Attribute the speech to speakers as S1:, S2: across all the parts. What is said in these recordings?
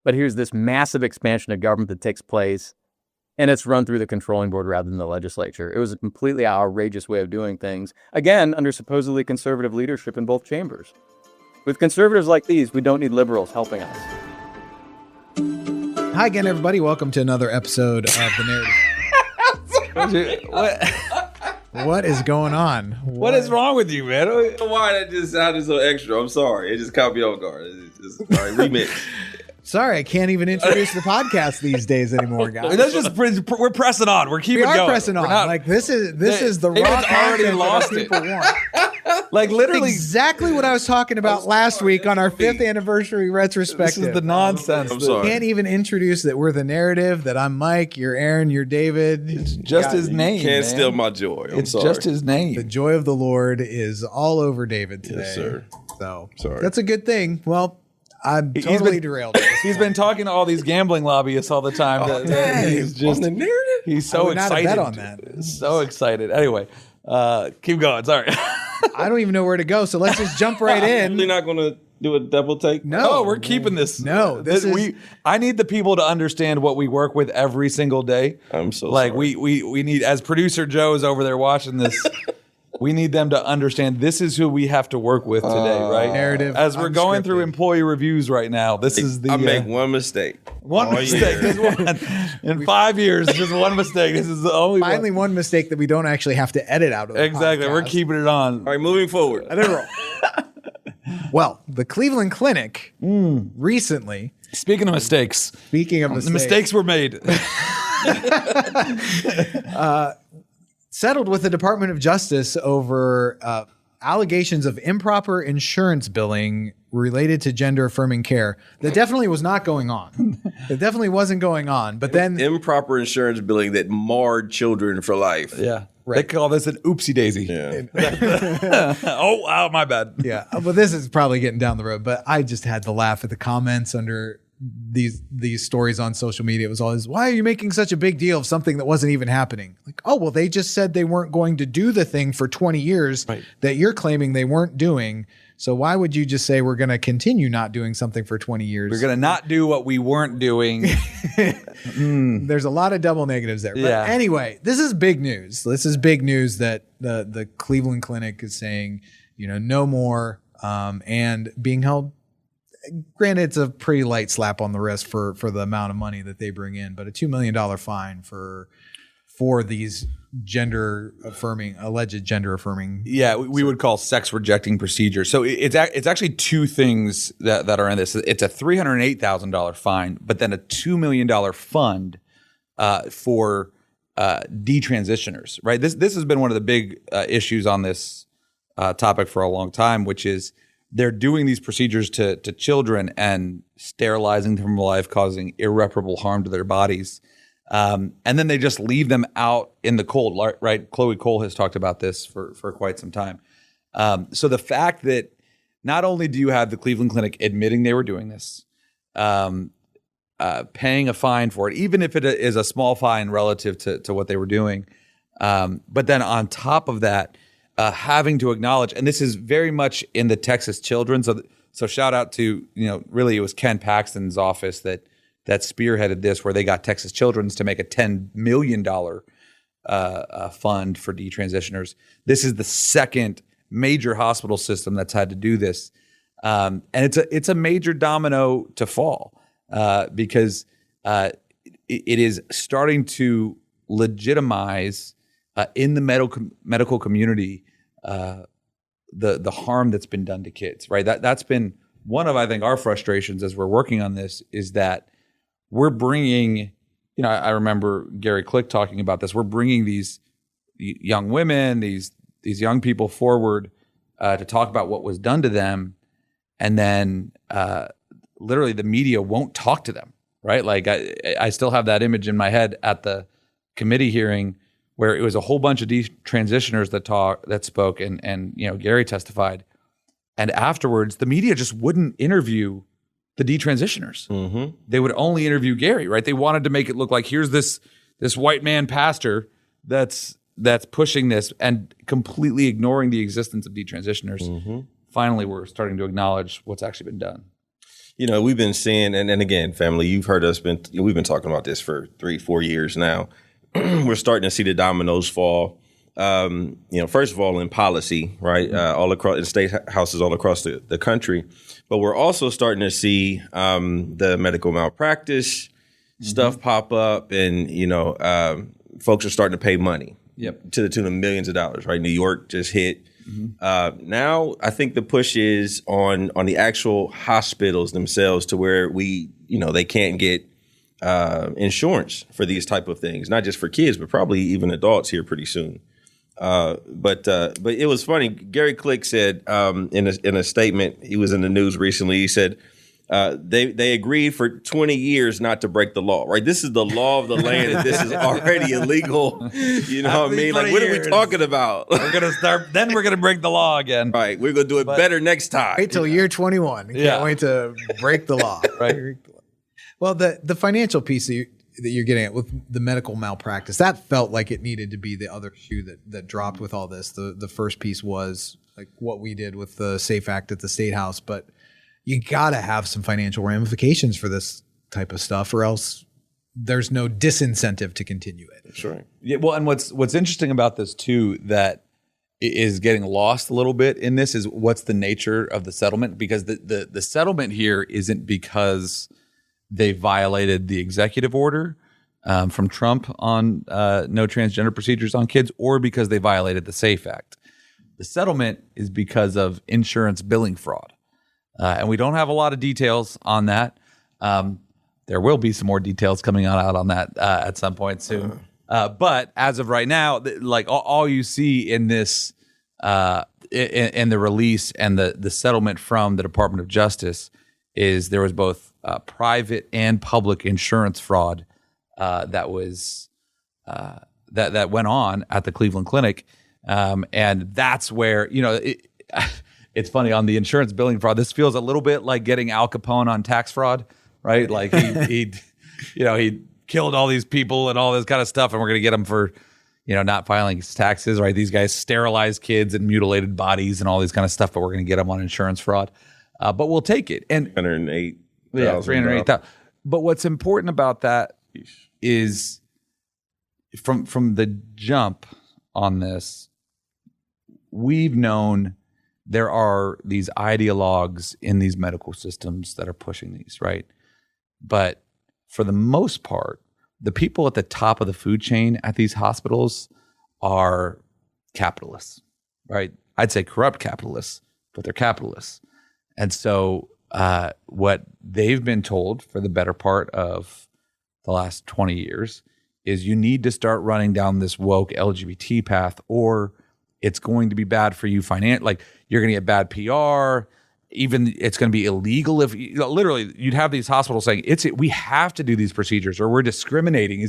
S1: But here's this massive expansion of government that takes place, and it's run through the controlling board rather than the legislature. It was a completely outrageous way of doing things, again, under supposedly conservative leadership in both chambers. With conservatives like these, we don't need liberals helping us.
S2: Hi again, everybody. Welcome to another episode of The Narrative. What is going on?
S3: What is wrong with you, man?
S4: Why that just sounded so extra? I'm sorry. It just caught me off guard. All right, remix.
S2: Sorry, I can't even introduce the podcast these days anymore, guys.
S3: Let's just we're pressing on. We're keeping going.
S2: We are pressing on. Like this is the raw
S3: already lost it. Like literally
S2: exactly what I was talking about last week on our 5th anniversary retrospective.
S3: This is the nonsense.
S4: I'm sorry.
S2: Can't even introduce that we're The Narrative, that I'm Mike, you're Aaron, you're David.
S3: It's just his name.
S4: Can't steal my joy.
S3: It's just his name.
S2: The joy of the Lord is all over David today.
S4: Yes, sir.
S2: So
S4: Sorry.
S2: That's a good thing. Well, I'm totally derailed.
S3: He's been talking to all these gambling lobbyists all the time. He's just
S4: on The Narrative?
S3: He's so
S2: would not have
S3: excited.
S2: bet on that.
S3: So excited. Anyway, keep going. Sorry.
S2: I don't even know where to go, so let's just jump right in.
S4: You're not going to do a double take?
S2: No,
S3: we're keeping this.
S2: No,
S3: I need the people to understand what we work with every single day.
S4: I'm so
S3: like
S4: sorry.
S3: we need, as producer Joe's over there watching this, we need them to understand this is who we have to work with today, right?
S2: Narrative.
S3: As we're going through
S2: unscripted.
S3: employee reviews right now, this is the
S4: I make one mistake.
S3: one
S4: all
S3: mistake.
S4: year.
S3: Just one. In 5 years, just one mistake. This is the only
S2: Finally,
S3: one.
S2: one mistake that we don't actually have to edit out of the
S3: Exactly. We're
S2: podcast.
S3: keeping it on.
S4: All right, moving forward.
S2: Well, the Cleveland Clinic recently,
S3: Speaking of mistakes,
S2: speaking of
S3: the mistakes were made.
S2: settled with the Department of Justice over allegations of improper insurance billing related to gender-affirming care. That definitely was not going on. It definitely wasn't going on. But then
S4: Improper insurance billing that marred children for life.
S3: Yeah.
S2: Right.
S3: They call this an oopsie daisy.
S4: Yeah.
S3: Oh, wow, my bad.
S2: yeah, well, this is probably getting down the road, but I just had to laugh at the comments under these stories on social media. It was always, why are you making such a big deal of something that wasn't even happening? Like, oh, well, they just said they weren't going to do the thing for 20 years that you're claiming they weren't doing. So why would you just say we're going to continue not doing something for 20 years?
S3: We're going to not do what we weren't doing.
S2: There's a lot of double negatives there. But
S3: Yeah.
S2: anyway, this is big news. This is big news that the Cleveland Clinic is saying, no more, and being held. Granted, it's a pretty light slap on the wrist for the amount of money that they bring in, but a $2 million fine for these alleged gender affirming.
S3: Yeah, we would call sex rejecting procedure. So it's actually two things that are in this. It's a $308,000 fine, but then a $2 million fund for detransitioners. Right. This has been one of the big issues on this topic for a long time, which is they're doing these procedures to children and sterilizing them from life, causing irreparable harm to their bodies. And then they just leave them out in the cold, right? Chloe Cole has talked about this for quite some time. So the fact that not only do you have the Cleveland Clinic admitting they were doing this, paying a fine for it, even if it is a small fine relative to what they were doing, but then on top of that, having to acknowledge, and this is very much in the Texas children. So shout out to, really it was Ken Paxton's office that spearheaded this, where they got Texas Children's to make a $10 million fund for detransitioners. This is the second major hospital system that's had to do this. And it's a major domino to fall because it is starting to legitimize in the medical community the harm that's been done to kids, right? That's been one of, I think, our frustrations as we're working on this, is that we're bringing, I remember Gary Click talking about this. We're bringing these young women, these young people forward to talk about what was done to them, and then literally the media won't talk to them, right? Like I still have that image in my head at the committee hearing where it was a whole bunch of detransitioners that spoke, and Gary testified, and afterwards the media just wouldn't interview the detransitioners. Mm-hmm. They would only interview Gary, right? They wanted to make it look like here's this white man pastor that's pushing this and completely ignoring the existence of detransitioners. Mm-hmm. Finally, we're starting to acknowledge what's actually been done.
S4: we've been seeing, and again, family, you've heard us we've been talking about this for 3-4 years now. We're starting to see the dominoes fall. First of all, in policy, right, all across in state houses all across the country, but we're also starting to see the medical malpractice stuff pop up, and folks are starting to pay money to the tune of millions of dollars. Right, New York just hit. Now, I think the push is on the actual hospitals themselves, to where they can't get insurance for these type of things, not just for kids, but probably even adults here pretty soon. But it was funny. Gary Click said in a statement, he was in the news recently. He said they agreed for 20 years not to break the law. Right, this is the law of the land, and this is already illegal. You know what I mean? Like, what are we talking about?
S3: We're gonna start. Then we're gonna break the law again.
S4: Right, we're gonna do it better next time.
S2: Wait till year 21. You can't wait to break the law.
S3: Right.
S2: Well, the financial piece that you're getting at with the medical malpractice, that felt like it needed to be the other shoe that dropped with all this. The first piece was like what we did with the SAFE Act at the State House, but you got to have some financial ramifications for this type of stuff, or else there's no disincentive to continue it.
S4: That's right.
S3: Yeah. Well, and what's interesting about this too, that is getting lost a little bit in this, is what's the nature of the settlement, because the settlement here isn't because they violated the executive order from Trump on no transgender procedures on kids, or because they violated the SAFE Act. The settlement is because of insurance billing fraud. And we don't have a lot of details on that. There will be some more details coming out on that at some point soon. But as of right now, like all you see in this, in the release and the settlement from the Department of Justice, is there was both private and public insurance fraud that was that went on at the Cleveland Clinic, and that's where it's funny on the insurance billing fraud. This feels a little bit like getting Al Capone on tax fraud, right? Like he killed all these people and all this kind of stuff, and we're gonna get him for not filing his taxes, right? These guys sterilized kids and mutilated bodies and all these kind of stuff, but we're gonna get them on insurance fraud. But we'll take it. And
S4: 308.
S3: Yeah, 308,000. But what's important about that is from the jump on this, we've known there are these ideologues in these medical systems that are pushing these, right? But for the most part, the people at the top of the food chain at these hospitals are capitalists, right? I'd say corrupt capitalists, but they're capitalists. And so what they've been told for the better part of the last 20 years is you need to start running down this woke LGBT path, or it's going to be bad for you like you're going to get bad PR. Even it's going to be illegal if literally you'd have these hospitals saying we have to do these procedures, or we're discriminating.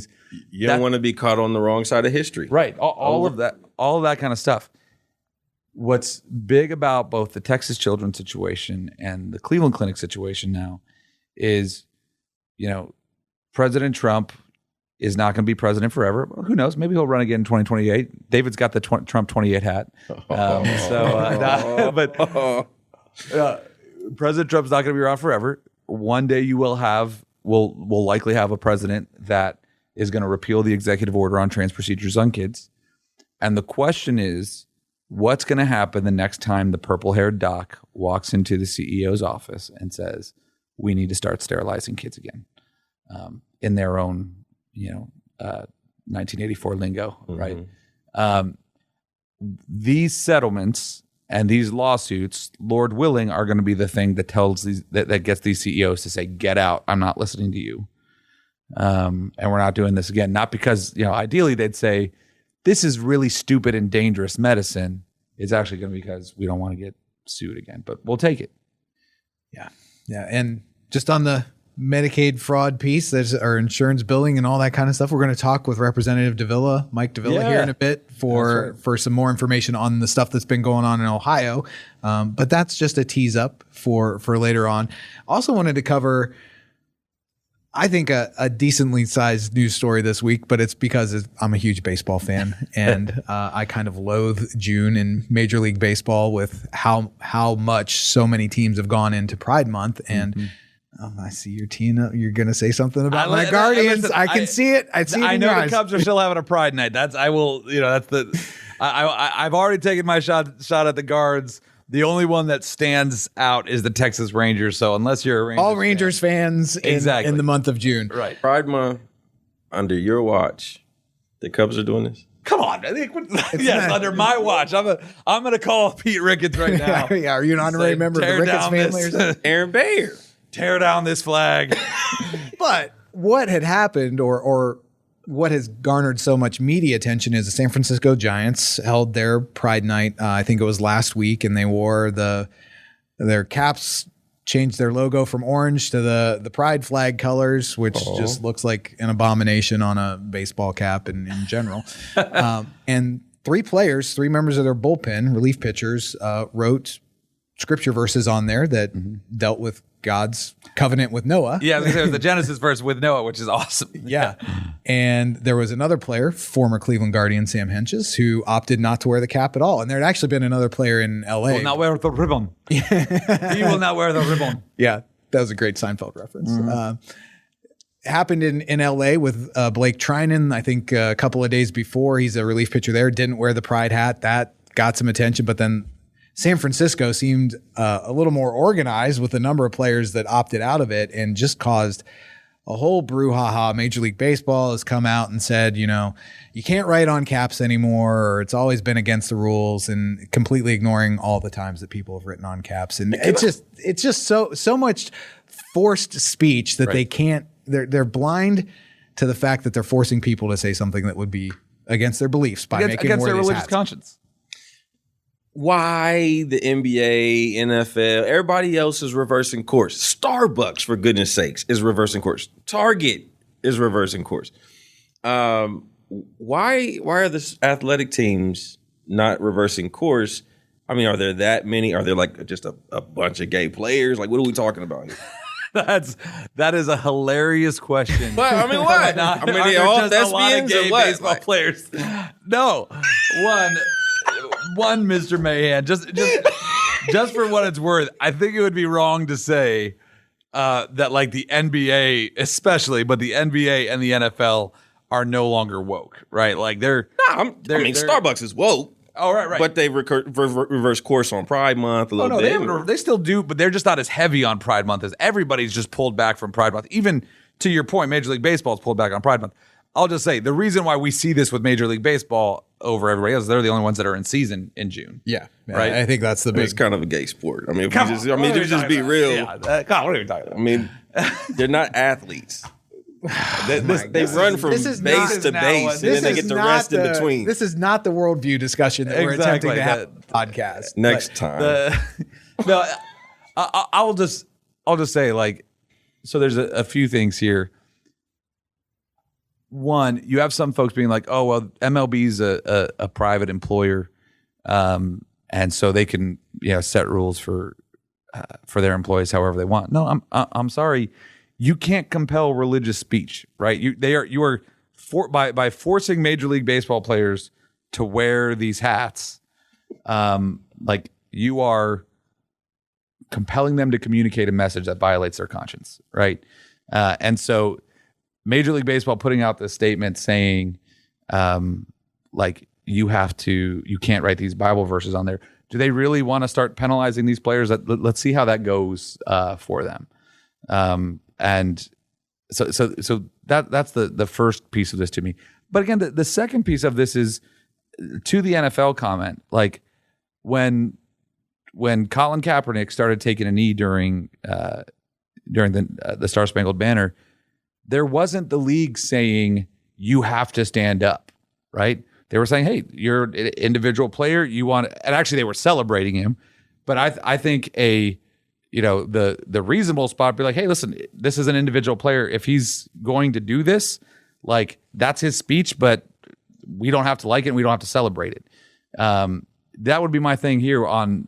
S4: You don't want to be caught on the wrong side of history,
S3: right? All of that kind of stuff. What's big about both the Texas Children's situation and the Cleveland Clinic situation now is, President Trump is not going to be president forever. Who knows? Maybe he'll run again in 2028. David's got the Trump 28 hat. President Trump's not going to be around forever. One day you will we'll likely have a president that is going to repeal the executive order on trans procedures on kids. And the question is, what's going to happen the next time the purple-haired doc walks into the CEO's office and says, we need to start sterilizing kids again, in their own, 1984 lingo, right? These settlements and these lawsuits, Lord willing, are going to be the thing that tells that gets these CEOs to say, get out, I'm not listening to you. And we're not doing this again. Not because, ideally they'd say, this is really stupid and dangerous medicine. It's actually going to be because we don't want to get sued again, but we'll take it.
S2: Yeah. Yeah. And just on the Medicaid fraud piece, there's our insurance billing and all that kind of stuff. We're going to talk with Representative Dovilla, Mike Dovilla, here in a bit for some more information on the stuff that's been going on in Ohio. But that's just a tease up for later on. Also wanted to cover, I think, a decently sized news story this week, but it's because I'm a huge baseball fan, and I kind of loathe June in Major League Baseball with how much so many teams have gone into Pride Month. And I see you're teeing up. You're going to say something about my
S3: listen,
S2: Guardians. I can see it. I see it.
S3: I
S2: in
S3: know
S2: your
S3: the
S2: eyes.
S3: Cubs are still having a pride night. That's I've already taken my shot at the Guards. The only one that stands out is the Texas Rangers. So unless you're a Rangers
S2: all Rangers fans in the month of June.
S3: Right.
S4: Pride Month, under your watch, the Cubs are doing this?
S3: Come on. Yes, under my watch. I'm going to call Pete Ricketts right now.
S2: Yeah, are you an honorary member of the Ricketts family or something?
S4: Aaron Bayer.
S3: Tear down this flag.
S2: But what had happened or what has garnered so much media attention is the San Francisco Giants held their Pride Night. I think it was last week, and they wore their caps, changed their logo from orange to the Pride flag colors, which just looks like an abomination on a baseball cap in general. And three members of their bullpen, relief pitchers, wrote scripture verses on there that dealt with God's covenant with Noah.
S3: Yeah, there's the Genesis verse with Noah, which is awesome.
S2: Yeah. And there was another player, former Cleveland Guardian Sam Hentges, who opted not to wear the cap at all. And there had actually been another player in L.A.
S3: Will not wear the ribbon. He will not wear the ribbon.
S2: Yeah, that was a great Seinfeld reference. Happened in L.A. with Blake Trinan, I think a couple of days before. He's a relief pitcher there, didn't wear the Pride hat. That got some attention, but then San Francisco seemed a little more organized with a number of players that opted out of it and just caused a whole brouhaha. Major League Baseball has come out and said, you can't write on caps anymore, or it's always been against the rules, and completely ignoring all the times that people have written on caps. And it's just so much forced speech that they can't, they're blind to the fact that they're forcing people to say something that would be against their beliefs by making
S3: against
S2: more
S3: their
S2: of these
S3: religious
S2: hats.
S3: conscience.
S4: Why the NBA, NFL, everybody else is reversing course. Starbucks, for goodness sakes, is reversing course. Target is reversing course. Why are the athletic teams not reversing course? I mean, are there that many? Are there like just a bunch of gay players? Like, what are we talking about here?
S3: That is a hilarious question.
S4: What? I mean, what?
S3: Are
S4: they
S3: there
S4: all
S3: just a lot of
S4: thespians
S3: gay
S4: or what?
S3: baseball players? No. One, Mr. Mahan, just for what it's worth, I think it would be wrong to say that like the NBA especially, but the NBA and the NFL are no longer woke, right? Like
S4: Starbucks is woke.
S3: Oh, right.
S4: But they reverse course on Pride Month a little bit.
S3: They still do, but they're just not as heavy on Pride Month as everybody's just pulled back from Pride Month. Even to your point, Major League Baseball's pulled back on Pride Month. I'll just say the reason why we see this with Major League Baseball over everybody else, they're the only ones that are in season in June.
S2: Yeah,
S3: right.
S2: I think that's the big.
S4: It's kind of a gay sport. I mean, just be real.
S3: Yeah, God, what are you talking about?
S4: I mean, they're not athletes. They run from base to base, and then they get the rest in between.
S2: This is not the worldview discussion that we're attempting to have on the podcast.
S4: Next time.
S3: No, I'll just say, like, so there's a few things here. One, you have some folks being like, "Oh, well, MLB's a private employer, and so they can set rules for their employees however they want." No, I'm sorry, you can't compel religious speech, right? You are by forcing Major League Baseball players to wear these hats, like you are compelling them to communicate a message that violates their conscience, right? And so Major League Baseball putting out this statement saying, like, you can't write these Bible verses on there. Do they really want to start penalizing these players? Let's see how that goes for them. And so that's the first piece of this to me. But again, the second piece of this is to the NFL comment. Like when Colin Kaepernick started taking a knee during the Star Spangled Banner, there wasn't the league saying you have to stand up, right? They were saying, hey, you're an individual player. And actually they were celebrating him. But I think the reasonable spot would be like, hey, listen, this is an individual player. If he's going to do this, like, that's his speech, but we don't have to like it and we don't have to celebrate it. That would be my thing here on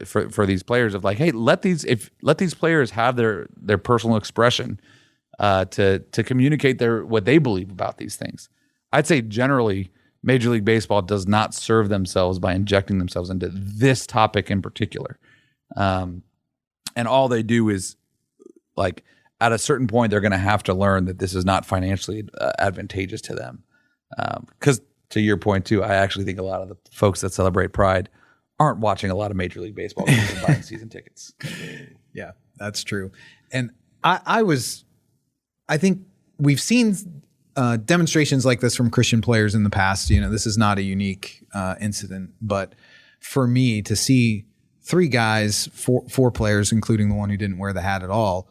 S3: for these players of like, hey, let these players have their personal expression to communicate what they believe about these things. I'd say generally Major League Baseball does not serve themselves by injecting themselves into this topic in particular. And all they do is like at a certain point, they're going to have to learn that this is not financially advantageous to them. Because to your point too, I actually think a lot of the folks that celebrate Pride aren't watching a lot of Major League Baseball games and buying season tickets.
S2: Yeah, that's true. And I think we've seen demonstrations like this from Christian players in the past. You know, this is not a unique incident, but for me to see three guys, four players, including the one who didn't wear the hat at all,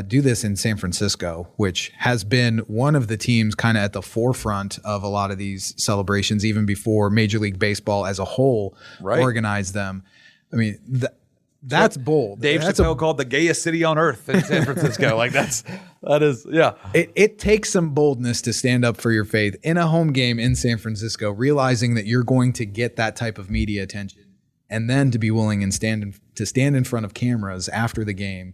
S2: do this in San Francisco, which has been one of the teams kind of at the forefront of a lot of these celebrations, even before Major League Baseball as a whole organized them. I mean, that's bold.
S3: Dave Chappelle called the gayest city on earth in San Francisco. Like that is.
S2: It takes some boldness to stand up for your faith in a home game in San Francisco, realizing that you're going to get that type of media attention, and then to be willing and stand in front of cameras after the game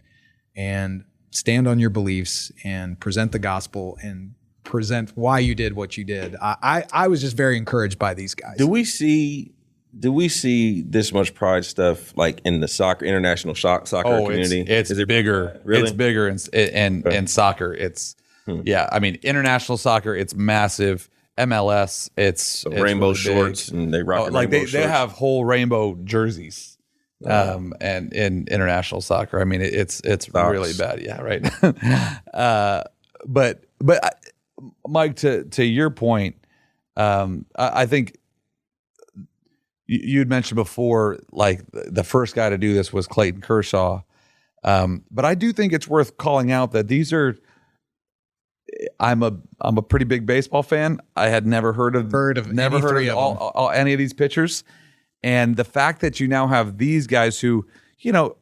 S2: and stand on your beliefs and present the gospel and present why you did what you did. I was just very encouraged by these guys.
S4: Do we see this much pride stuff like in the international soccer community?
S3: It's bigger.
S4: Really?
S3: It's bigger in soccer. It's I mean, international soccer, it's massive. MLS, it's
S4: rainbow
S3: really
S4: shorts, and they rock
S3: like
S4: rainbow shorts.
S3: They have whole rainbow jerseys. And in international soccer, I mean, it's really bad. Yeah, right. But Mike, to your point, I think you had mentioned before, like the first guy to do this was Clayton Kershaw. But I do think it's worth calling out that these are. I'm a pretty big baseball fan. I had never heard of any of these pitchers. And the fact that you now have these guys who, you know,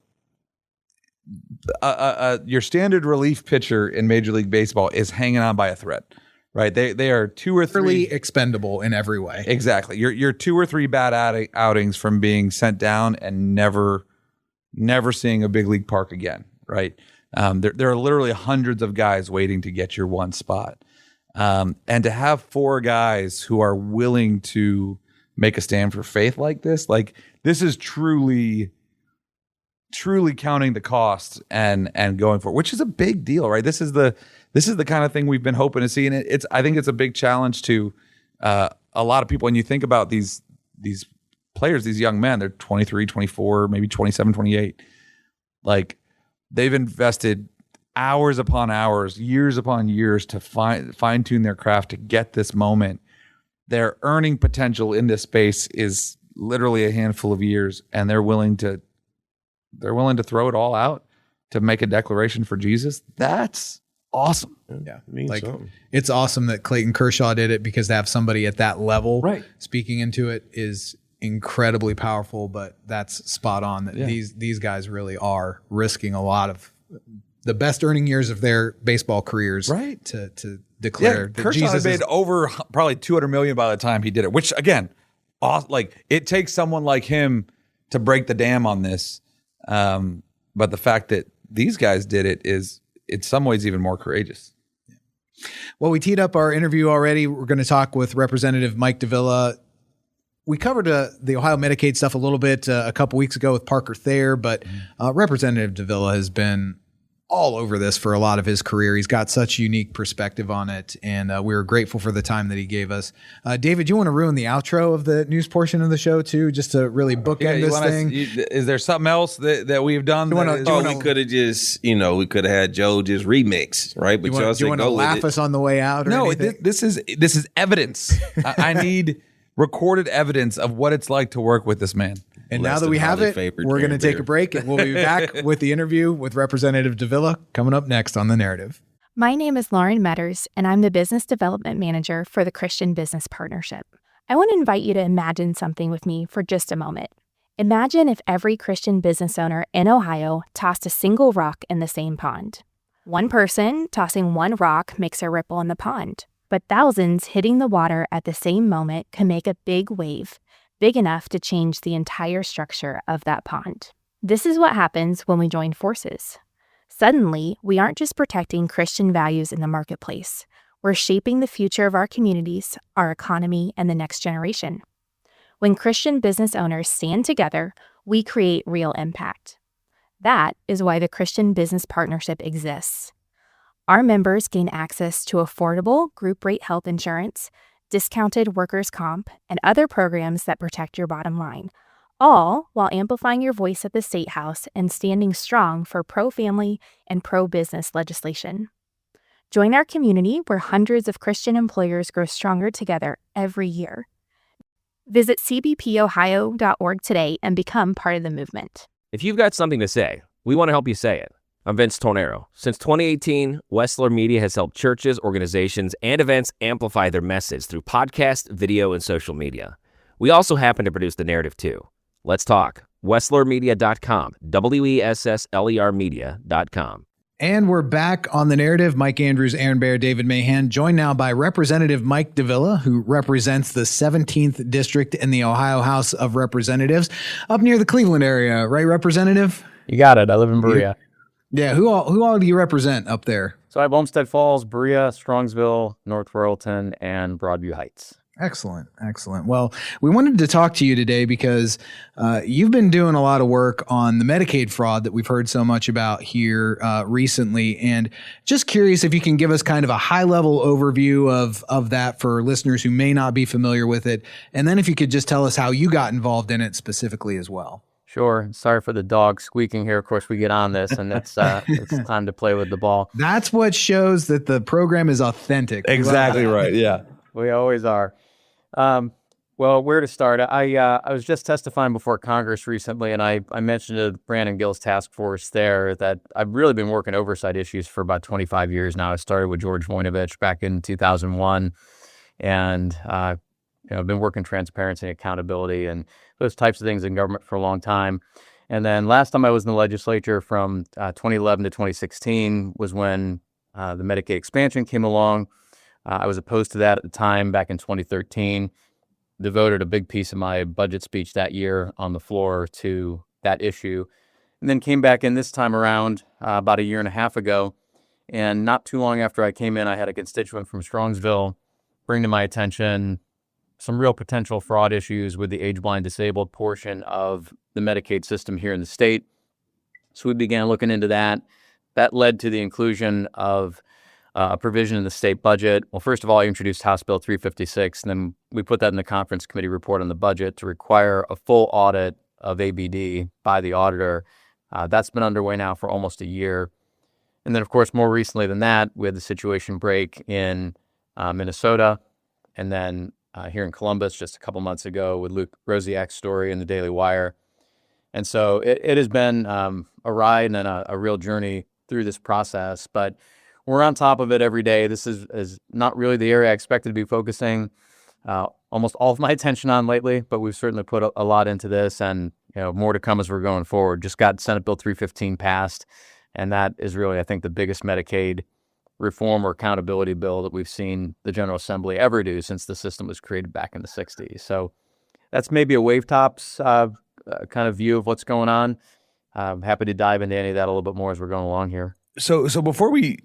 S3: your standard relief pitcher in Major League Baseball is hanging on by a thread, right? They are two or three
S2: expendable in every way.
S3: Exactly. You're 2 or 3 bad outings from being sent down and never seeing a big league park again, right? There are literally hundreds of guys waiting to get your one spot, and to have 4 guys who are willing to make a stand for faith like this is truly counting the cost and going for it, which is a big deal, right? This is the kind of thing we've been hoping to see. And I think it's a big challenge to a lot of people. When you think about these players, these young men, they're 23, 24, maybe 27, 28. Like they've invested hours upon hours, years upon years to fine tune their craft to get this moment. Their earning potential in this space is literally a handful of years, and they're willing to throw it all out to make a declaration for Jesus. That's awesome.
S2: Yeah, it's awesome that Clayton Kershaw did it, because to have somebody at that level speaking into it is incredibly powerful. But that's spot on. That these guys really are risking a lot of the best earning years of their baseball careers, to declare that
S3: Kershaw
S2: Jesus
S3: made over probably $200 million by the time he did it. Which again, like it takes someone like him to break the dam on this. But the fact that these guys did it is, in some ways, even more courageous.
S2: Well, we teed up our interview already. We're going to talk with Representative Mike Dovilla. We covered the Ohio Medicaid stuff a little bit a couple weeks ago with Parker Thayer, but Representative Dovilla has been all over this for a lot of his career. He's got such a unique perspective on it, and we were grateful for the time that he gave us. David, you want to ruin the outro of the news portion of the show too, just to really bookend this thing?
S3: Is there something else that we've done?
S4: We could have just, we could have had Joe just remix, right? But
S2: do you want to laugh us on the way out? Or
S3: no,
S2: anything?
S3: this is evidence. I need recorded evidence of what it's like to work with this man.
S2: And now that we have it, we're going to take a break, and we'll be back with the interview with Representative Dovilla coming up next on The Narrative.
S5: My name is Lauren Metters, and I'm the Business Development Manager for the Christian Business Partnership. I want to invite you to imagine something with me for just a moment. Imagine if every Christian business owner in Ohio tossed a single rock in the same pond. One person tossing one rock makes a ripple in the pond, but thousands hitting the water at the same moment can make a big wave, big enough to change the entire structure of that pond. This is what happens when we join forces. Suddenly, we aren't just protecting Christian values in the marketplace. We're shaping the future of our communities, our economy, and the next generation. When Christian business owners stand together, we create real impact. That is why the Christian Business Partnership exists. Our members gain access to affordable group rate health insurance, discounted workers' comp, and other programs that protect your bottom line, all while amplifying your voice at the State House and standing strong for pro-family and pro-business legislation. Join our community where hundreds of Christian employers grow stronger together every year. Visit cbpohio.org today and become part of the movement.
S6: If you've got something to say, we want to help you say it. I'm Vince Tornero. Since 2018, Westler Media has helped churches, organizations, and events amplify their message through podcast, video, and social media. We also happen to produce the narrative too. Let's talk. WestlerMedia.com, WESSLER Media.com.
S2: And we're back on the narrative. Mike Andrews, Aaron Baer, David Mahan, joined now by Representative Mike Dovilla, who represents the 17th District in the Ohio House of Representatives, up near the Cleveland area, right, Representative?
S1: You got it. I live in Berea.
S2: Yeah, who all do you represent up there?
S1: So I have Olmsted Falls, Berea, Strongsville, North Royalton, and Broadview Heights.
S2: Excellent. Well, we wanted to talk to you today because you've been doing a lot of work on the Medicaid fraud that we've heard so much about here recently. And just curious if you can give us kind of a high-level overview of that for listeners who may not be familiar with it. And then if you could just tell us how you got involved in it specifically as well.
S1: Sure. Sorry for the dog squeaking here. Of course, we get on this, and it's time to play with the ball.
S2: That's what shows that the program is authentic.
S3: Exactly right. Yeah.
S1: We always are. Well, where to start? I was just testifying before Congress recently, and I mentioned to Brandon Gill's task force there that I've really been working oversight issues for about 25 years now. I started with George Voinovich back in 2001, and I've been working transparency and accountability and those types of things in government for a long time. And then last time I was in the legislature from 2011 to 2016 was when the Medicaid expansion came along. I was opposed to that at the time back in 2013, devoted a big piece of my budget speech that year on the floor to that issue, and then came back in this time around about a year and a half ago. And not too long after I came in, I had a constituent from Strongsville bring to my attention some real potential fraud issues with the age-blind disabled portion of the Medicaid system here in the state. So we began looking into that. That led to the inclusion of a provision in the state budget. Well, first of all, I introduced House Bill 356, and then we put that in the conference committee report on the budget to require a full audit of ABD by the auditor. That's been underway now for almost a year. And then, of course, more recently than that, we had the situation break in Minnesota, and then here in Columbus just a couple months ago with Luke Rosiak's story in the Daily Wire. And so it has been a ride and a real journey through this process, but we're on top of it every day. This is not really the area I expected to be focusing almost all of my attention on lately, but we've certainly put a lot into this, and more to come as we're going forward. Just got Senate Bill 315 passed, and that is really, I think, the biggest Medicaid reform or accountability bill that we've seen the General Assembly ever do since the system was created back in the 60s. So that's maybe a wave tops kind of view of what's going on. I'm happy to dive into any of that a little bit more as we're going along here.
S3: So before we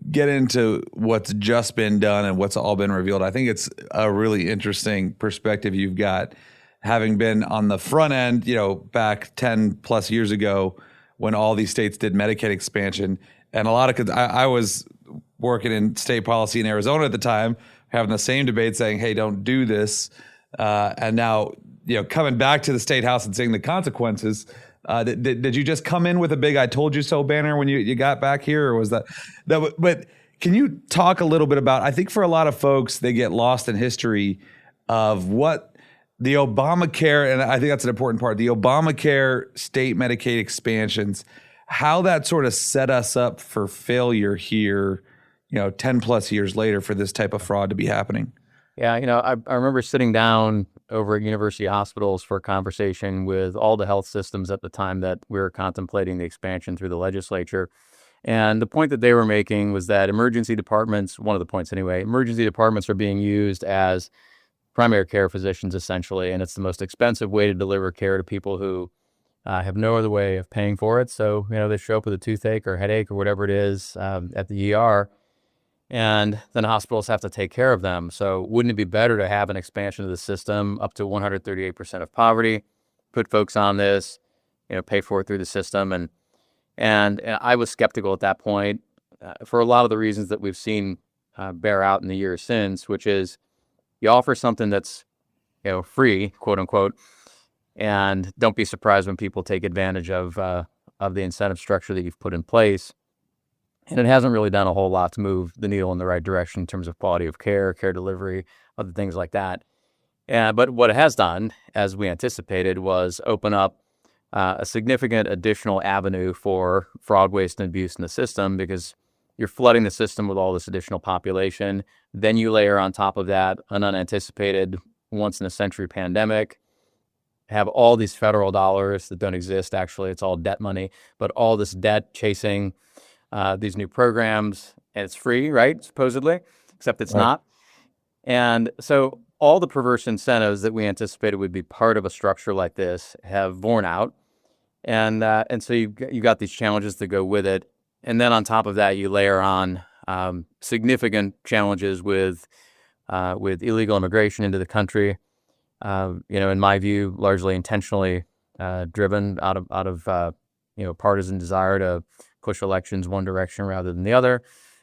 S3: get into what's just been done and what's all been revealed, I think it's a really interesting perspective you've got, having been on the front end, back 10 plus years ago when all these states did Medicaid expansion. And I was working in state policy in Arizona at the time, having the same debate saying, hey, don't do this. And now, coming back to the state house and seeing the consequences. Did you just come in with a big "I told you so" banner when you got back here, or was that? But can you talk a little bit about? I think for a lot of folks, they get lost in history of what the Obamacare, and I think that's an important part. The Obamacare state Medicaid expansions, how that sort of set us up for failure here, 10 plus years later for this type of fraud to be happening.
S1: Yeah, I remember sitting down over at university hospitals for a conversation with all the health systems at the time that we were contemplating the expansion through the legislature. And the point that they were making was that emergency departments, one of the points anyway, emergency departments are being used as primary care physicians essentially, and it's the most expensive way to deliver care to people who have no other way of paying for it. So, they show up with a toothache or headache or whatever it is at the ER, and then hospitals have to take care of them. So wouldn't it be better to have an expansion of the system up to 138% of poverty, put folks on this, pay for it through the system? And And I was skeptical at that point for a lot of the reasons that we've seen bear out in the years since, which is you offer something that's free, quote unquote, and don't be surprised when people take advantage of the incentive structure that you've put in place. And it hasn't really done a whole lot to move the needle in the right direction in terms of quality of care delivery, other things like that. But what it has done, as we anticipated, was open up a significant additional avenue for fraud, waste, and abuse in the system, because you're flooding the system with all this additional population. Then you layer on top of that an unanticipated, once-in-a-century pandemic, have all these federal dollars that don't exist. Actually, it's all debt money, but all this debt chasing these new programs, and it's free, right? Supposedly, except it's not. And so all the perverse incentives that we anticipated would be part of a structure like this have borne out. And so you got these challenges that go with it. And then on top of that, you layer on significant challenges with illegal immigration into the country. In my view, largely intentionally driven out of partisan desire to push elections one direction rather than the other.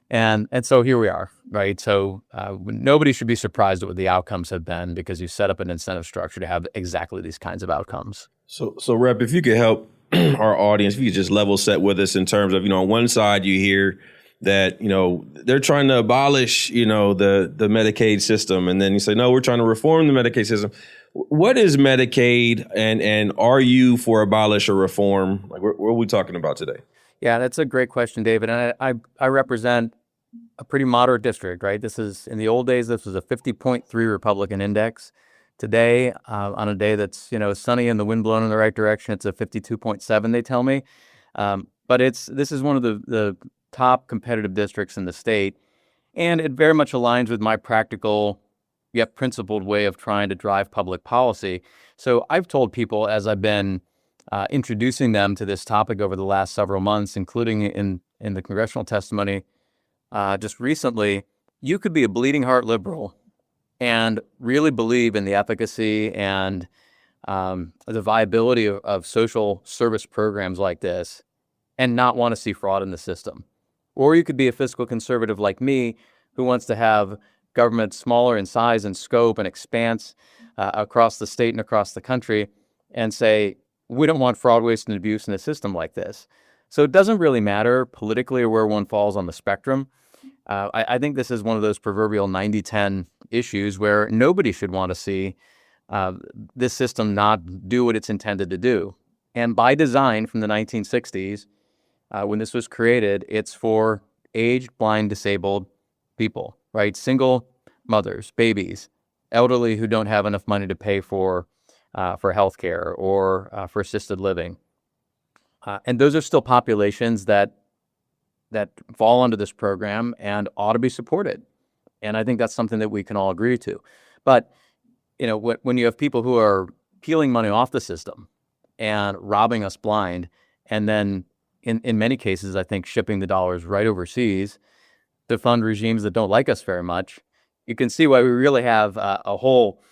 S1: And so here we are, right? So nobody should be surprised at what the outcomes have been, because you set up an incentive structure to have exactly these kinds of outcomes.
S4: So Rep, if you could help our audience, if you could just level set with us in terms of, on one side you hear that, they're trying to abolish, the Medicaid system. And then you say, no, we're trying to reform the Medicaid system. What is Medicaid, and are you for abolish or reform? Like, what are we talking about today?
S1: Yeah, that's a great question, David. And I represent a pretty moderate district, right? In the old days, this was a 50.3 Republican index. Today, on a day that's, sunny and the wind blowing in the right direction, it's a 52.7, they tell me. But this is one of the top competitive districts in the state. And it very much aligns with my practical yet principled way of trying to drive public policy. So I've told people, as I've been introducing them to this topic over the last several months, including in the congressional testimony just recently, you could be a bleeding heart liberal and really believe in the efficacy and the viability of social service programs like this and not want to see fraud in the system. Or you could be a fiscal conservative like me, who wants to have government smaller in size and scope and expanse across the state and across the country, and say, we don't want fraud, waste, and abuse in a system like this. So it doesn't really matter politically or where one falls on the spectrum. I think this is one of those proverbial 90-10 issues where nobody should want to see this system not do what it's intended to do. And by design from the 1960s, when this was created, it's for aged, blind, disabled people, right? Single mothers, babies, elderly who don't have enough money to pay for health care or for assisted living. And those are still populations that fall under this program and ought to be supported. And I think that's something that we can all agree to. But, when you have people who are peeling money off the system and robbing us blind, and then in many cases, I think, shipping the dollars right overseas to fund regimes that don't like us very much, you can see why we really have a whole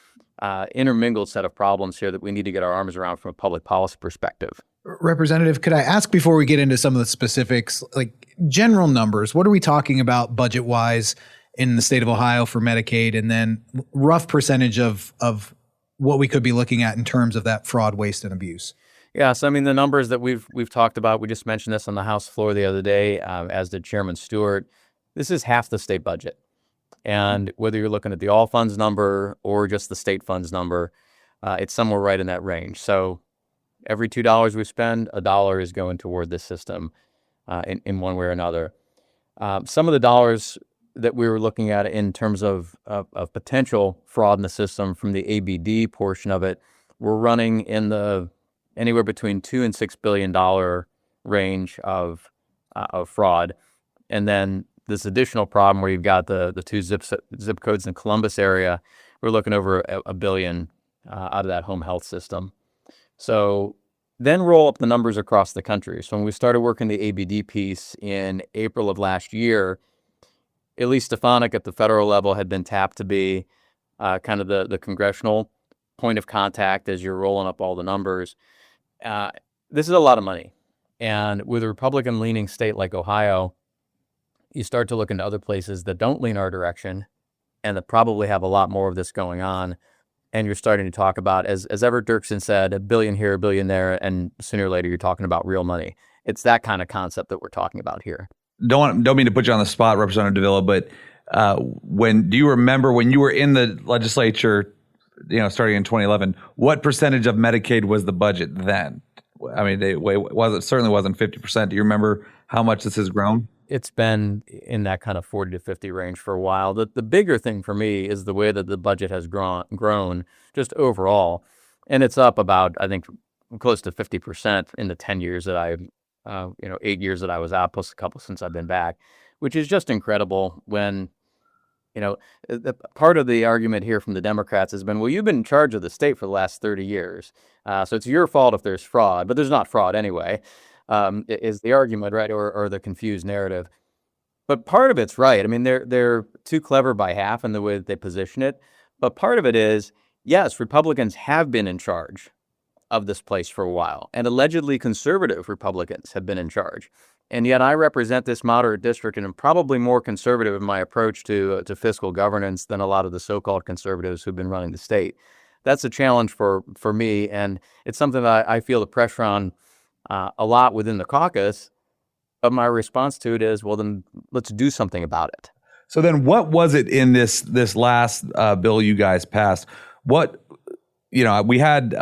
S1: intermingled set of problems here that we need to get our arms around from a public policy perspective.
S2: Representative, could I ask, before we get into some of the specifics, like general numbers, what are we talking about budget-wise in the state of Ohio for Medicaid, and then rough percentage of what we could be looking at in terms of that fraud, waste, and abuse?
S1: Yeah, so the numbers that we've talked about, we just mentioned this on the House floor the other day, as did Chairman Stewart. This is half the state budget. And whether you're looking at the all funds number or just the state funds number, it's somewhere right in that range. So every $2 we spend, $1 is going toward this system in one way or another. Some of the dollars that we were looking at in terms of potential fraud in the system from the ABD portion of it, we're running in the anywhere between $2 and $6 billion range of fraud. And then this additional problem where you've got the two zip codes in the Columbus area, we're looking over $1 billion out of that home health system. So then roll up the numbers across the country. So when we started working the ABD piece in April of last year, Elise Stefanik at the federal level had been tapped to be kind of the congressional point of contact as you're rolling up all the numbers. This is a lot of money. And with a Republican-leaning state like Ohio, you start to look into other places that don't lean our direction and that probably have a lot more of this going on. And you're starting to talk about, as Everett Dirksen said, $1 billion here, $1 billion there, and sooner or later you're talking about real money. It's that kind of concept that we're talking about here.
S3: Don't mean to put you on the spot, Representative Dovilla, but do you remember when you were in the legislature, starting in 2011, what percentage of Medicaid was the budget then? I mean, it certainly wasn't 50%. Do you remember how much this has grown?
S1: It's been in that kind of 40 to 50 range for a while. The bigger thing for me is the way that the budget has grown just overall. And it's up about, I think, close to 50% in the 10 years that 8 years that I was out, plus a couple since I've been back, which is just incredible when, the part of the argument here from the Democrats has been, well, you've been in charge of the state for the last 30 years. So it's your fault if there's fraud, but there's not fraud anyway. Is the argument, right, or the confused narrative. But part of it's right. I mean, they're too clever by half in the way that they position it. But part of it is, yes, Republicans have been in charge of this place for a while, and allegedly conservative Republicans have been in charge. And yet I represent this moderate district and am probably more conservative in my approach to fiscal governance than a lot of the so-called conservatives who've been running the state. That's a challenge for me, and it's something that I feel the pressure on a lot within the caucus, but my response to it is, well, then let's do something about it.
S3: So then what was it in this last bill you guys passed? What, we had,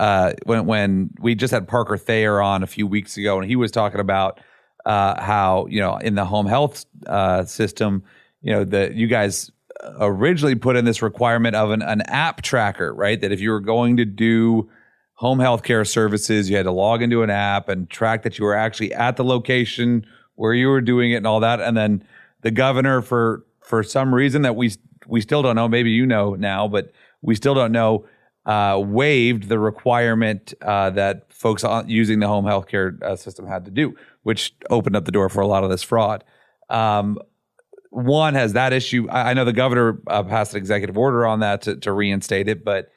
S3: when we just had Parker Thayer on a few weeks ago, and he was talking about how, in the home health system, that you guys originally put in this requirement of an app tracker, right? That if you were going to do home health care services, you had to log into an app and track that you were actually at the location where you were doing it and all that. And then the governor, for some reason that we still don't know, maybe now, but we still don't know, waived the requirement that folks using the home health care system had to do, which opened up the door for a lot of this fraud. One, has that issue, I know the governor passed an executive order on that to reinstate it, but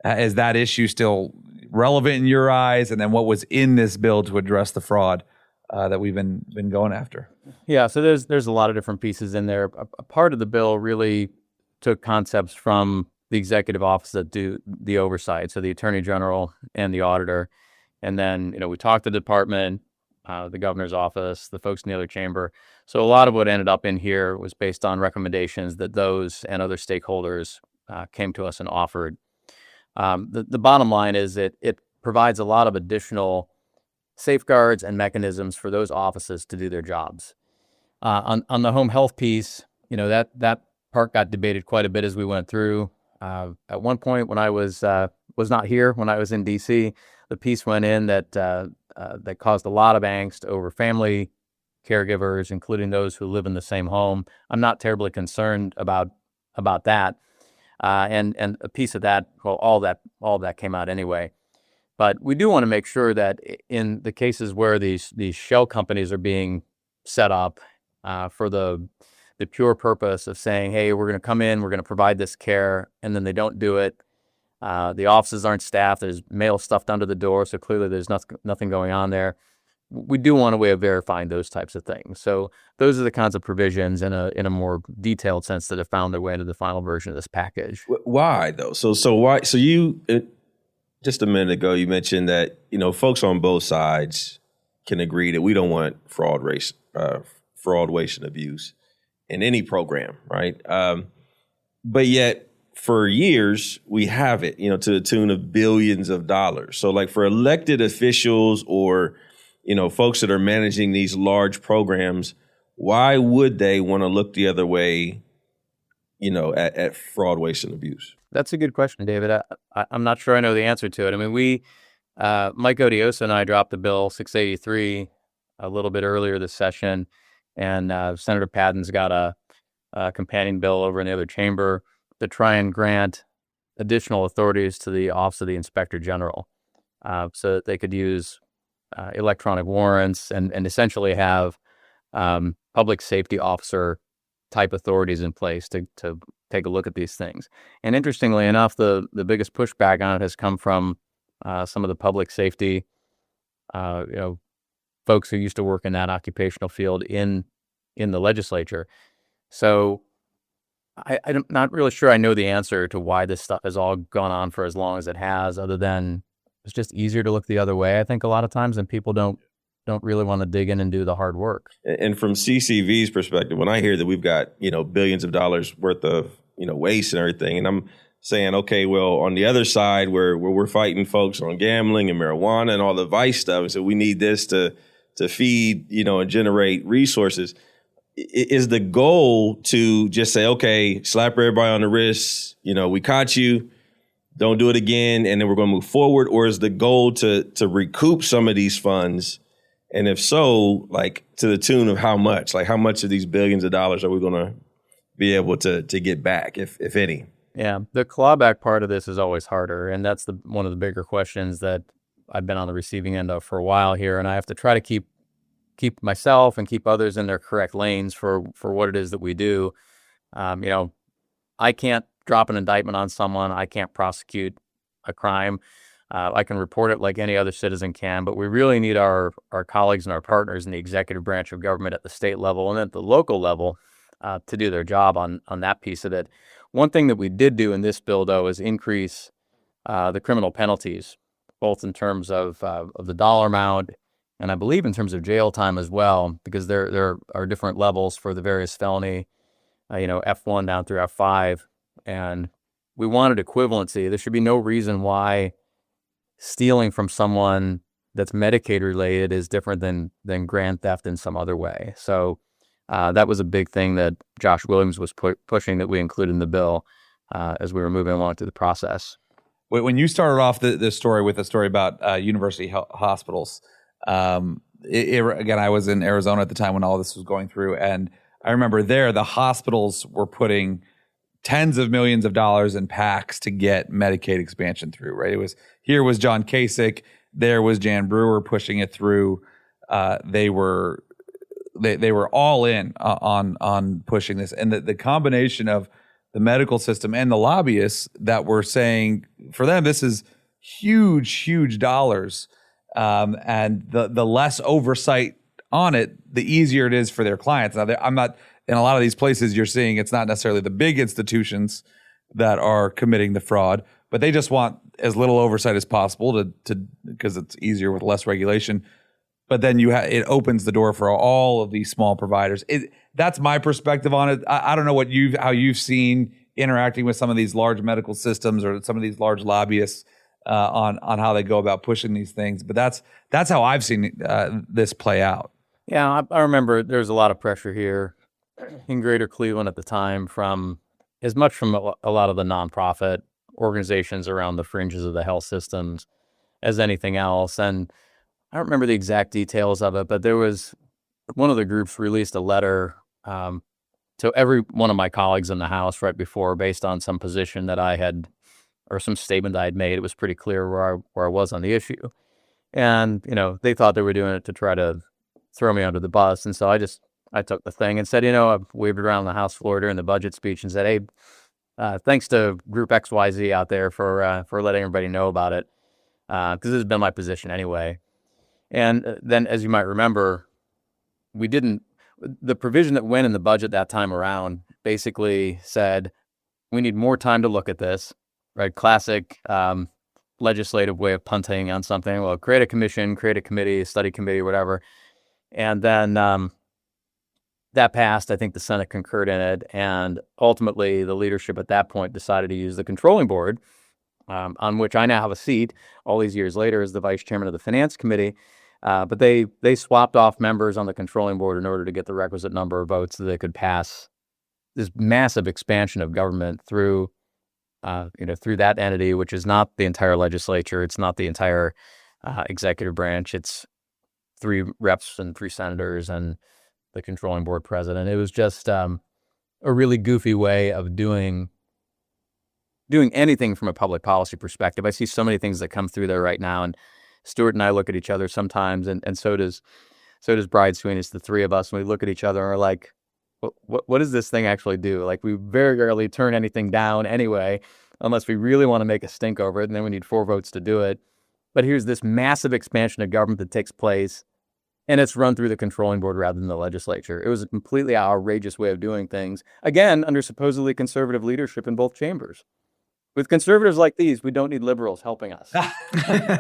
S3: is that issue still relevant in your eyes? And then what was in this bill to address the fraud that we've been going after?
S1: Yeah, so there's a lot of different pieces in there. A part of the bill really took concepts from the executive office that do the oversight, so the attorney general and the auditor. And then, we talked to the department, the governor's office, the folks in the other chamber. So a lot of what ended up in here was based on recommendations that those and other stakeholders came to us and offered. The bottom line is that it provides a lot of additional safeguards and mechanisms for those offices to do their jobs. On the home health piece, that part got debated quite a bit as we went through. At one point, when I was not here, when I was in D.C., the piece went in that caused a lot of angst over family caregivers, including those who live in the same home. I'm not terribly concerned about that. And a piece of that, well, all that came out anyway. But we do want to make sure that in the cases where these shell companies are being set up for the pure purpose of saying, hey, we're going to come in, we're going to provide this care, and then they don't do it. The offices aren't staffed. There's mail stuffed under the door, so clearly there's nothing going on there. We do want a way of verifying those types of things. So those are the kinds of provisions in a more detailed sense that have found their way into the final version of this package.
S4: Why though? So why? So you just a minute ago you mentioned that folks on both sides can agree that we don't want fraud, waste, and abuse in any program, right? But yet for years we have it, to the tune of billions of dollars. So like for elected officials or folks that are managing these large programs, why would they want to look the other way, at fraud, waste, and abuse?
S1: That's a good question, David. I'm not sure I know the answer to it. I mean, Mike Dovilla and I dropped the bill 683 a little bit earlier this session, and Senator Padden's got a companion bill over in the other chamber to try and grant additional authorities to the Office of the Inspector General so that they could use electronic warrants and essentially have public safety officer type authorities in place to take a look at these things. And interestingly enough, the biggest pushback on it has come from some of the public safety, folks folks who used to work in that occupational field in the legislature. So I'm not really sure I know the answer to why this stuff has all gone on for as long as it has, other than it's just easier to look the other way, I think, a lot of times, and people don't really want to dig in and do the hard work.
S4: And from CCV's perspective, when I hear that we've got, billions of dollars worth of, waste and everything, and I'm saying, okay, well, on the other side where we're fighting folks on gambling and marijuana and all the vice stuff, so we need this to feed, and generate resources. Is the goal to just say, okay, slap everybody on the wrist, we caught you, don't do it again, and then we're going to move forward? Or is the goal to recoup some of these funds? And if so, like, to the tune of how much? Like, how much of these billions of dollars are we going to be able to get back, if any?
S1: Yeah, the clawback part of this is always harder, and that's one of the bigger questions that I've been on the receiving end of for a while here, and I have to try to keep myself and keep others in their correct lanes for what it is that we do. I can't drop an indictment on someone. I can't prosecute a crime. I can report it like any other citizen can, but we really need our colleagues and our partners in the executive branch of government at the state level and at the local level to do their job on that piece of it. One thing that we did do in this bill, though, is increase the criminal penalties, both in terms of the dollar amount and I believe in terms of jail time as well, because there are different levels for the various felony, F1 down through F5, and we wanted equivalency. There should be no reason why stealing from someone that's Medicaid related is different than grand theft in some other way. So that was a big thing that Josh Williams was pushing that we included in the bill as we were moving along through the process.
S3: When you started off this story with a story about university hospitals, again, I was in Arizona at the time when all this was going through, and I remember there the hospitals were putting tens of millions of dollars in PACs to get Medicaid expansion through, right? Here was John Kasich, there was Jan Brewer pushing it through. They were all in on pushing this, and the combination of the medical system and the lobbyists that were saying, for them, this is huge dollars, and the less oversight on it, the easier it is for their clients. Now, I'm not. In a lot of these places, you're seeing it's not necessarily the big institutions that are committing the fraud, but they just want as little oversight as possible to because it's easier with less regulation. But then it opens the door for all of these small providers. That's my perspective on it. I don't know how you've seen interacting with some of these large medical systems or some of these large lobbyists on how they go about pushing these things. But that's how I've seen this play out.
S1: Yeah, I remember there was a lot of pressure here in Greater Cleveland at the time from a lot of the nonprofit organizations around the fringes of the health systems as anything else. And I don't remember the exact details of it, but there was one of the groups released a letter to every one of my colleagues in the House right before, based on some position that I had or some statement I had made. It was pretty clear where I was on the issue. And, they thought they were doing it to try to throw me under the bus. And so I took the thing and said, I've waved around the House floor during the budget speech and said, hey, thanks to Group XYZ out there for letting everybody know about it, because this has been my position anyway. And then, as you might remember, the provision that went in the budget that time around basically said, we need more time to look at this, right? Classic legislative way of punting on something. Well, create a commission, create a committee, a study committee, whatever. And then that passed. I think the Senate concurred in it. And ultimately, the leadership at that point decided to use the controlling board, on which I now have a seat all these years later as the vice chairman of the Finance Committee. But they swapped off members on the controlling board in order to get the requisite number of votes so they could pass this massive expansion of government through that entity, which is not the entire legislature. It's not the entire executive branch. It's 3 reps and 3 senators and the controlling board president. It was just a really goofy way of doing anything from a public policy perspective. I see so many things that come through there right now, and Stuart and I look at each other sometimes, and so does Bride Sweeney. It's the 3 of us, and we look at each other and are like, what does this thing actually do? Like, we very rarely turn anything down anyway, unless we really want to make a stink over it, and then we need 4 votes to do it. But here's this massive expansion of government that takes place, and it's run through the controlling board rather than the legislature. It was a completely outrageous way of doing things, again, under supposedly conservative leadership in both chambers. With conservatives like these, we don't need liberals helping us.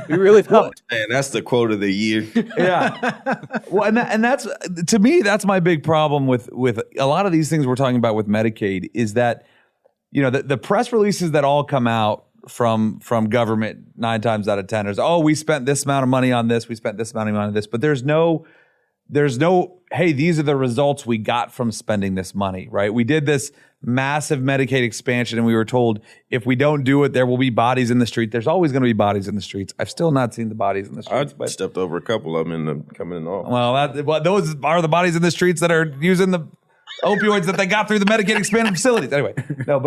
S1: We really don't.
S4: Man, that's the quote of the year.
S3: Yeah. Well, and that's, to me, that's my big problem with a lot of these things we're talking about with Medicaid is that, you know, the press releases that all come out from government 9 times out of 10 is, oh, we spent this amount of money on this, we spent this amount of money on this, but there's no, hey, these are the results we got from spending this money, right? We did this massive Medicaid expansion and we were told if we don't do it, there will be bodies in the street. There's always going to be bodies in the streets. I've still not seen the bodies in the streets.
S4: I stepped over a couple of them coming in office.
S3: Well, those are the bodies in the streets that are using the opioids that they got through the Medicaid expanded facilities. Anyway, no,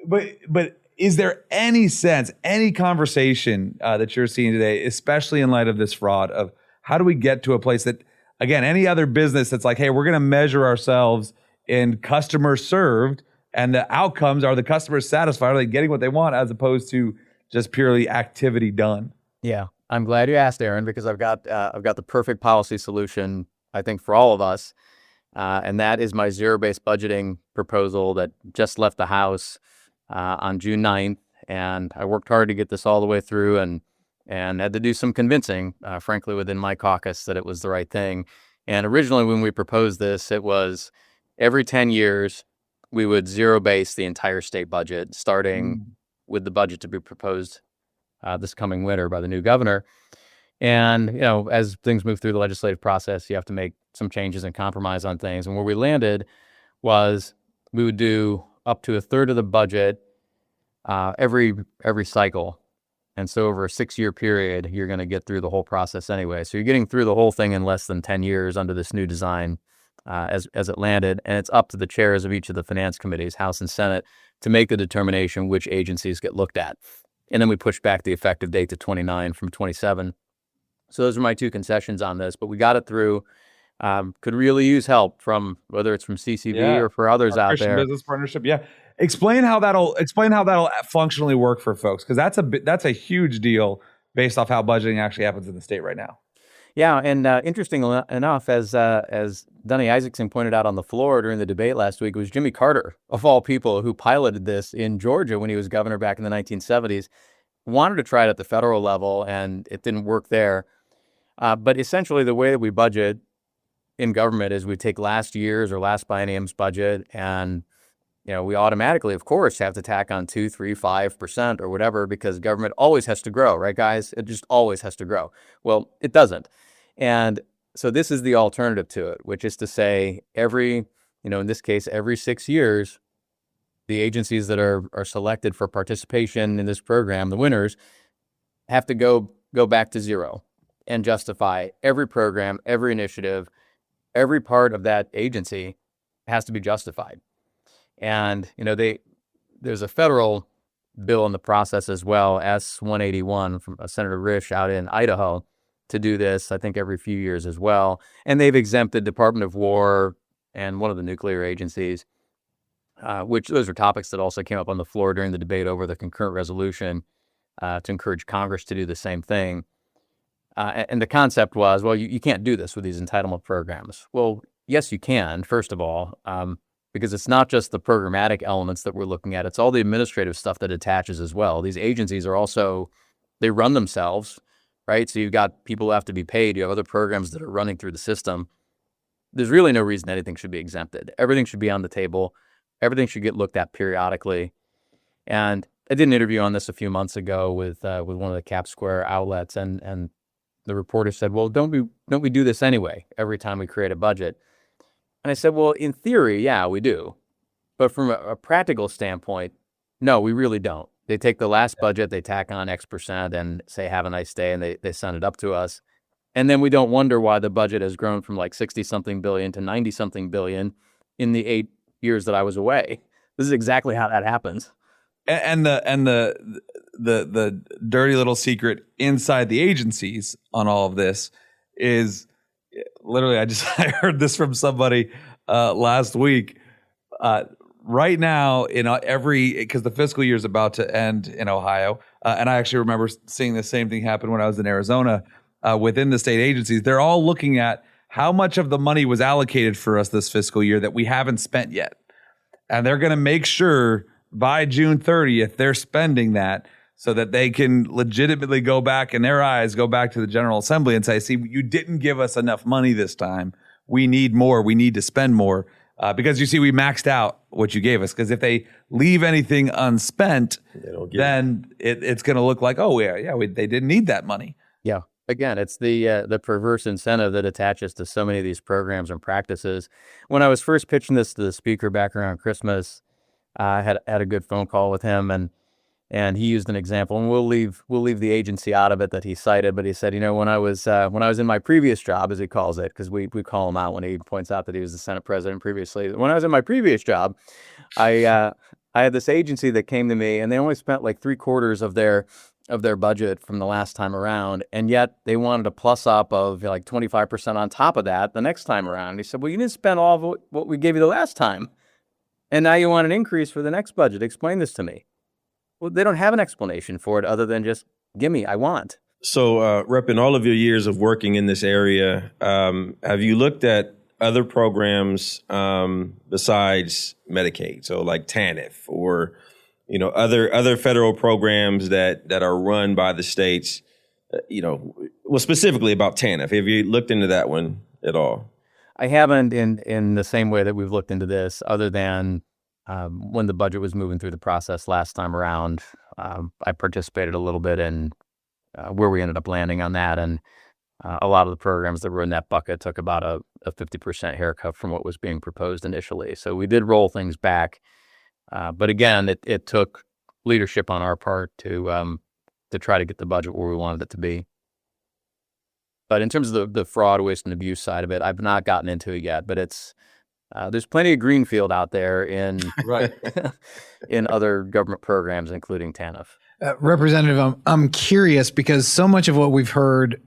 S3: but is there any sense, any conversation that you're seeing today, especially in light of this fraud, of how do we get to a place that, again, any other business that's like, hey, we're going to measure ourselves in customers served and the outcomes, are the customers satisfied? Are they getting what they want as opposed to just purely activity done?
S1: Yeah, I'm glad you asked, Aaron, because I've got the perfect policy solution, I think, for all of us. And that is my zero-based budgeting proposal that just left the House on June 9th. And I worked hard to get this all the way through and had to do some convincing, frankly, within my caucus that it was the right thing. And originally when we proposed this, it was every 10 years, we would zero-base the entire state budget, starting with the budget to be proposed this coming winter by the new governor. And, you know, as things move through the legislative process, you have to make some changes and compromise on things. And where we landed was we would do up to a third of the budget every cycle. And so over a 6-year period, you're going to get through the whole process anyway. So you're getting through the whole thing in less than 10 years under this new design as it landed. And it's up to the chairs of each of the finance committees, House and Senate, to make the determination which agencies get looked at. And then we pushed back the effective date to 29 from 27. So those are my 2 concessions on this, but we got it through. Could really use help from whether it's from CCV or for others out
S3: Christian
S1: there.
S3: Business Partnership, yeah. Explain how that'll functionally work for folks, because that's a huge deal based off how budgeting actually happens in the state right now.
S1: Yeah, and interesting enough, as Dunny Isaacson pointed out on the floor during the debate last week, it was Jimmy Carter, of all people, who piloted this in Georgia when he was governor back in the 1970s. Wanted to try it at the federal level, and it didn't work there. But essentially, the way that we budget in government is we take last year's or last biennium's budget, and we automatically, of course, have to tack on 2, 3, 5% or whatever, because government always has to grow, right, guys? It just always has to grow. Well, it doesn't. And so this is the alternative to it, which is to say in this case, every 6 years, the agencies that are selected for participation in this program, the winners, have to go back to zero and justify every program, every initiative, every part of that agency has to be justified. And, there's a federal bill in the process as well, S-181 from Senator Risch out in Idaho, to do this, I think, every few years as well. And they've exempted Department of War and one of the nuclear agencies, which those are topics that also came up on the floor during the debate over the concurrent resolution to encourage Congress to do the same thing. And the concept was, well, you can't do this with these entitlement programs. Well, yes, you can, first of all, because it's not just the programmatic elements that we're looking at. It's all the administrative stuff that attaches as well. These agencies are also, they run themselves, right? So you've got people who have to be paid. You have other programs that are running through the system. There's really no reason anything should be exempted. Everything should be on the table. Everything should get looked at periodically. And I did an interview on this a few months ago with one of the Cap Square outlets, and the reporter said, well, don't we do this anyway every time we create a budget? And I said, well, in theory, yeah, we do. But from a practical standpoint, no, we really don't. They take the last budget, they tack on X% and say, have a nice day, and they send it up to us. And then we don't wonder why the budget has grown from like 60-something billion to 90-something billion in the 8 years that I was away. This is exactly how that happens.
S3: And the dirty little secret inside the agencies on all of this is literally, I heard this from somebody last week. Right now, because the fiscal year is about to end in Ohio, and I actually remember seeing the same thing happen when I was in Arizona. within the state agencies, they're all looking at how much of the money was allocated for us this fiscal year that we haven't spent yet. And they're going to make sure by June 30th, they're spending that so that they can legitimately go back in their eyes, go back to the General Assembly and say, see, you didn't give us enough money this time. We need more. We need to spend more. Because you see, we maxed out what you gave us. Because if they leave anything unspent, then it's going to look like, oh, they didn't need that money.
S1: Yeah. Again, it's the perverse incentive that attaches to so many of these programs and practices. When I was first pitching this to the speaker back around Christmas, I had a good phone call with him, and he used an example, and we'll leave the agency out of it that he cited, but he said, when I was in my previous job, as he calls it, because we call him out when he points out that he was the Senate president previously. When I was in my previous job, I had this agency that came to me, and they only spent like 3/4 of their budget from the last time around, and yet they wanted a plus up of like 25% on top of that the next time around. And he said, well, you didn't spend all of what we gave you the last time, and now you want an increase for the next budget. Explain this to me. Well, they don't have an explanation for it other than just, give me, I want.
S4: So, Rep, in all of your years of working in this area, have you looked at other programs besides Medicaid? So like TANF or other federal programs that are run by the states, specifically about TANF. Have you looked into that one at all?
S1: I haven't in the same way that we've looked into this, other than when the budget was moving through the process last time around. I participated a little bit in where we ended up landing on that. And a lot of the programs that were in that bucket took about a 50% haircut from what was being proposed initially. So we did roll things back. But again, it took leadership on our part to try to get the budget where we wanted it to be. But in terms of the fraud, waste, and abuse side of it, I've not gotten into it yet. But it's there's plenty of greenfield out there in in other government programs, including TANF.
S2: Representative, I'm curious because so much of what we've heard,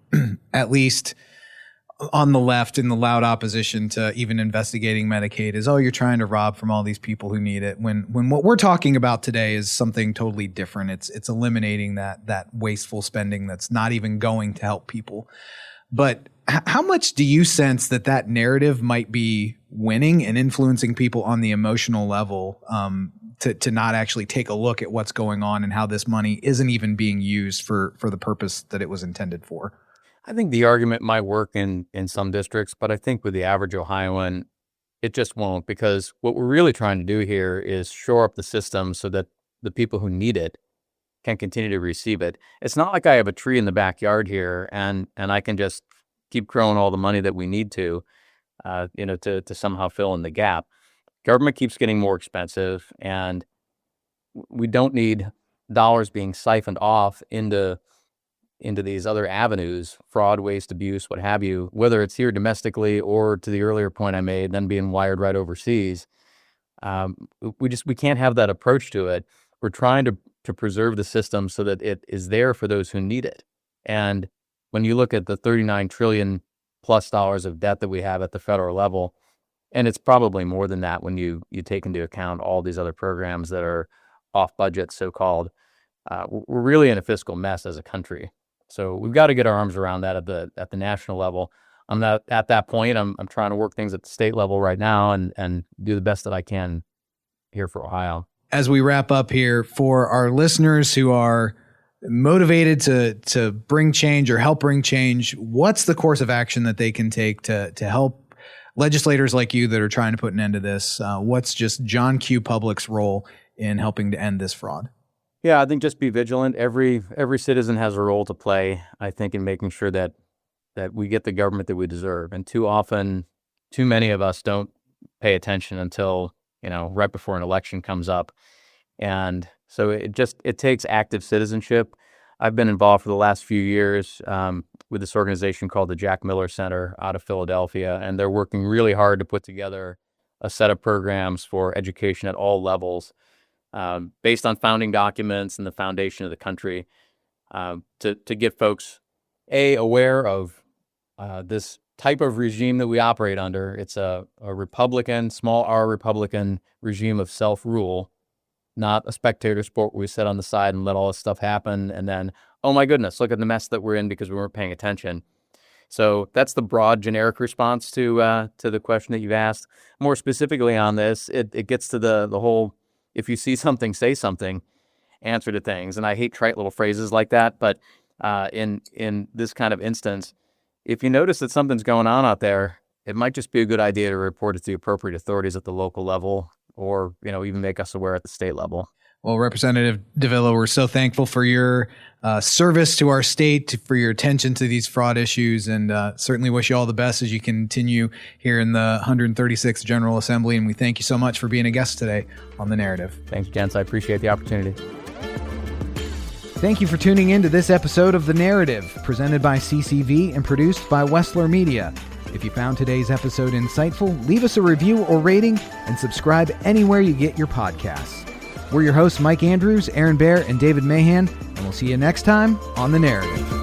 S2: at least on the left in the loud opposition to even investigating Medicaid, is, oh, you're trying to rob from all these people who need it. When what we're talking about today is something totally different. It's eliminating that wasteful spending that's not even going to help people. But how much do you sense that narrative might be winning and influencing people on the emotional level to not actually take a look at what's going on and how this money isn't even being used for the purpose that it was intended for?
S1: I think the argument might work in some districts, but I think with the average Ohioan, it just won't, because what we're really trying to do here is shore up the system so that the people who need it can continue to receive it. It's not like I have a tree in the backyard here and I can just keep growing all the money that we need to somehow fill in the gap. Government keeps getting more expensive, and we don't need dollars being siphoned off into these other avenues, fraud, waste, abuse, what have you, whether it's here domestically or, to the earlier point I made, then being wired right overseas. We can't have that approach to it. We're trying to preserve the system so that it is there for those who need it. And when you look at the $39 trillion plus of debt that we have at the federal level, and it's probably more than that when you take into account all these other programs that are off budget, so-called, we're really in a fiscal mess as a country. So we've got to get our arms around that at the national level. I'm not at that point. I'm trying to work things at the state level right now and do the best that I can here for Ohio.
S2: As we wrap up here, for our listeners who are motivated to bring change or help bring change, what's the course of action that they can take to help legislators like you that are trying to put an end to this? What's just John Q. Public's role in helping to end this fraud?
S1: Yeah, I think just be vigilant. Every citizen has a role to play, I think, in making sure that we get the government that we deserve. And too often, too many of us don't pay attention until, right before an election comes up. And so it takes active citizenship. I've been involved for the last few years with this organization called the Jack Miller Center out of Philadelphia, and they're working really hard to put together a set of programs for education at all levels, based on founding documents and the foundation of the country, to get folks aware of this type of regime that we operate under. It's a Republican, small r Republican regime of self-rule, not a spectator sport where we sit on the side and let all this stuff happen and then oh my goodness, look at the mess that we're in because we weren't paying attention. So that's the broad generic response to the question that you've asked. More specifically on this, it gets to the whole, if you see something, say something, answer to things. And I hate trite little phrases like that, but in this kind of instance, if you notice that something's going on out there, it might just be a good idea to report it to the appropriate authorities at the local level, or even make us aware at the state level.
S2: Well, Representative Dovilla, we're so thankful for your service to our state, for your attention to these fraud issues, and certainly wish you all the best as you continue here in the 136th General Assembly. And we thank you so much for being a guest today on The Narrative.
S1: Thanks, gents. I appreciate the opportunity.
S2: Thank you for tuning in to this episode of The Narrative, presented by CCV and produced by Westler Media. If you found today's episode insightful, leave us a review or rating and subscribe anywhere you get your podcasts. We're your hosts, Mike Andrews, Aaron Baer, and David Mahan, and we'll see you next time on The Narrative.